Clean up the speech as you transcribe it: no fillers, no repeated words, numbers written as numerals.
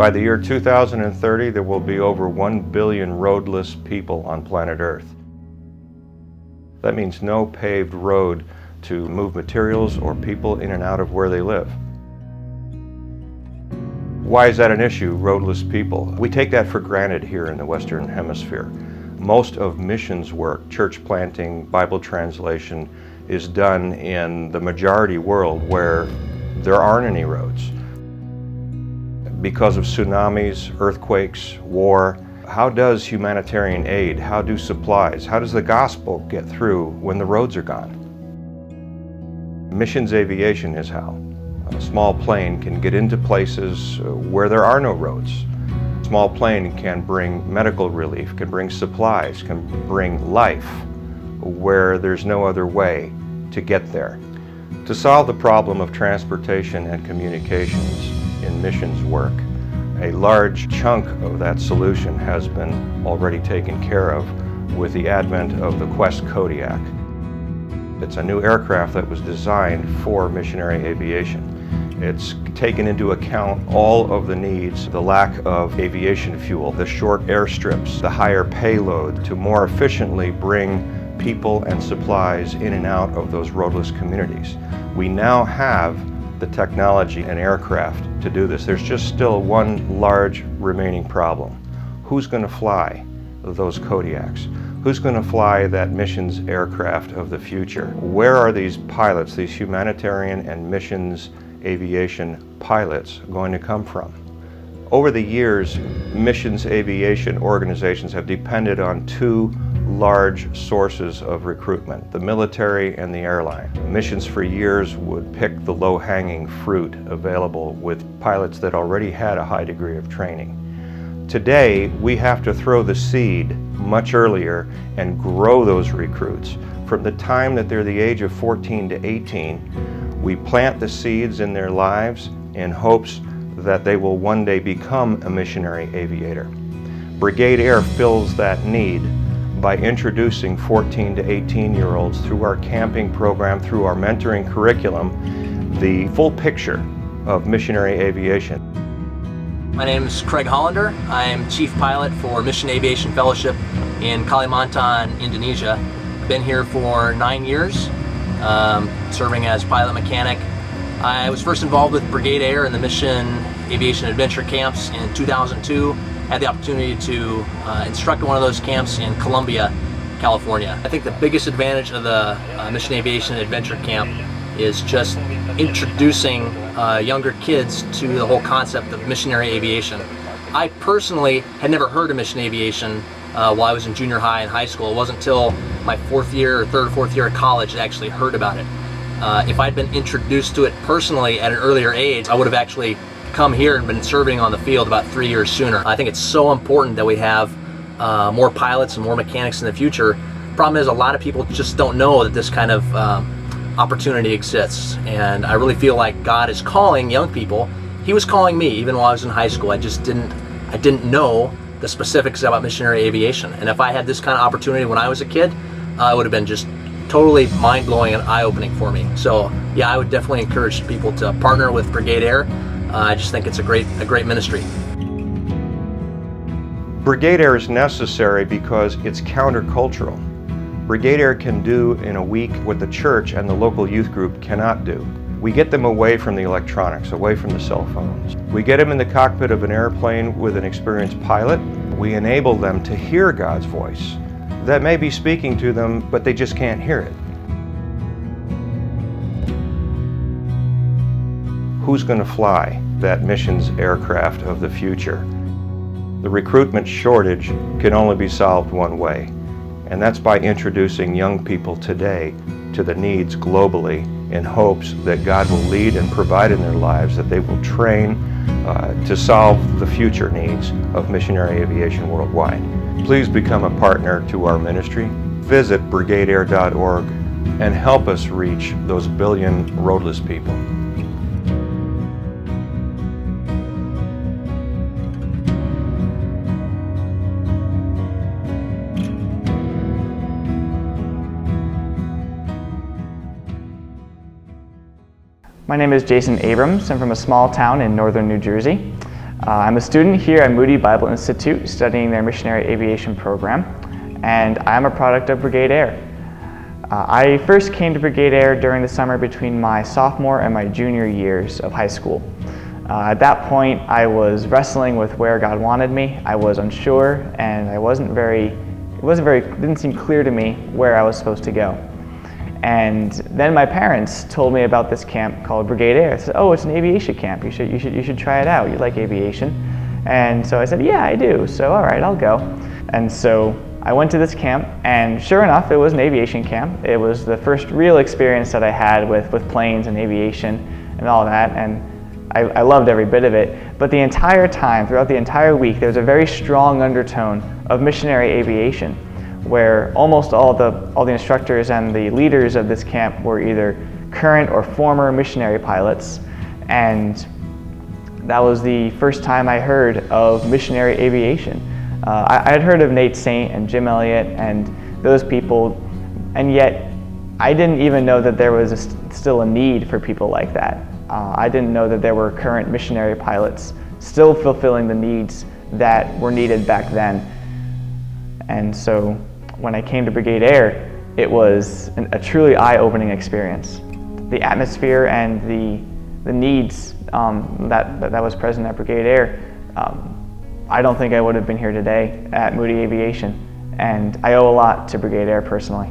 By the year 2030, there will be over 1 billion roadless people on planet Earth. That means no paved road to move materials or people in and out of where they live. Why is that an issue, roadless people? We take that for granted here in the Western Hemisphere. Most of missions work, church planting, Bible translation, is done in the majority world where there aren't any roads. Because of tsunamis, earthquakes, war, how does humanitarian aid, how do supplies, how does the gospel get through when the roads are gone? Missions aviation is how. A small plane can get into places where there are no roads. A small plane can bring medical relief, can bring supplies, can bring life where there's no other way to get there. To solve the problem of transportation and communications in missions work, a large chunk of that solution has been already taken care of with the advent of the Quest Kodiak. It's a new aircraft that was designed for missionary aviation. It's taken into account all of the needs, the lack of aviation fuel, the short airstrips, the higher payload to more efficiently bring people and supplies in and out of those roadless communities. We now have the technology and aircraft to do this. There's just still one large remaining problem. Who's going to fly those Kodiaks? Who's going to fly that missions aircraft of the future? Where are these pilots, these humanitarian and missions aviation pilots going to come from? Over the years, missions aviation organizations have depended on two large sources of recruitment, the military and the airline. Missions for years would pick the low-hanging fruit available with pilots that already had a high degree of training. Today, we have to throw the seed much earlier and grow those recruits. From the time that they're the age of 14 to 18, we plant the seeds in their lives in hopes that they will one day become a missionary aviator. Brigade Air fills that need by introducing 14 to 18-year-olds through our camping program, through our mentoring curriculum, the full picture of missionary aviation. My name is Craig Hollander. I am Chief Pilot for Mission Aviation Fellowship in Kalimantan, Indonesia. Been here for 9 years, serving as pilot mechanic. I was first involved with Brigade Air in the Mission Aviation Adventure Camps in 2002. Had the opportunity to instruct at one of those camps in Columbia, California. I think the biggest advantage of the Mission Aviation Adventure Camp is just introducing younger kids to the whole concept of missionary aviation. I personally had never heard of mission aviation while I was in junior high and high school. It wasn't until my third or fourth year of college that I actually heard about it. If I'd been introduced to it personally at an earlier age, I would have actually come here and been serving on the field about 3 years sooner. I think it's so important that we have more pilots and more mechanics in the future. Problem is, a lot of people just don't know that this kind of opportunity exists, and I really feel like God is calling young people. He was calling me even while I was in high school. I didn't know the specifics about missionary aviation, and if I had this kind of opportunity when I was a kid, it would have been just totally mind-blowing and eye-opening for me. So yeah, I would definitely encourage people to partner with Brigade Air. I just think it's a great ministry. Brigade Air is necessary because it's countercultural. Brigade Air can do in a week what the church and the local youth group cannot do. We get them away from the electronics, away from the cell phones. We get them in the cockpit of an airplane with an experienced pilot. We enable them to hear God's voice that may be speaking to them, but they just can't hear it. Who's going to fly that missions aircraft of the future? The recruitment shortage can only be solved one way, and that's by introducing young people today to the needs globally in hopes that God will lead and provide in their lives, that they will train to solve the future needs of missionary aviation worldwide. Please become a partner to our ministry. Visit brigadeair.org and help us reach those billion roadless people. My name is Jason Abrams. I'm from a small town in northern New Jersey. I'm a student here at Moody Bible Institute studying their missionary aviation program, and I'm a product of Brigade Air. I first came to Brigade Air during the summer between my sophomore and my junior years of high school. At that point, I was wrestling with where God wanted me. I was unsure, and it didn't seem clear to me where I was supposed to go. And then my parents told me about this camp called Brigade Air. They said, "Oh, it's an aviation camp. You should try it out. You like aviation." And so I said, "Yeah, I do. So all right, I'll go." And so I went to this camp, and sure enough, it was an aviation camp. It was the first real experience that I had with planes and aviation and all that, and I loved every bit of it. But the entire time, throughout the entire week, there was a very strong undertone of missionary aviation, where almost all the instructors and the leaders of this camp were either current or former missionary pilots, and that was the first time I heard of missionary aviation. I had heard of Nate Saint and Jim Elliott and those people, and yet I didn't even know that there was still a need for people like that. I didn't know that there were current missionary pilots still fulfilling the needs that were needed back then. And so when I came to Brigade Air, it was a truly eye-opening experience. The atmosphere and the needs that was present at Brigade Air, I don't think I would have been here today at Moody Aviation, and I owe a lot to Brigade Air personally.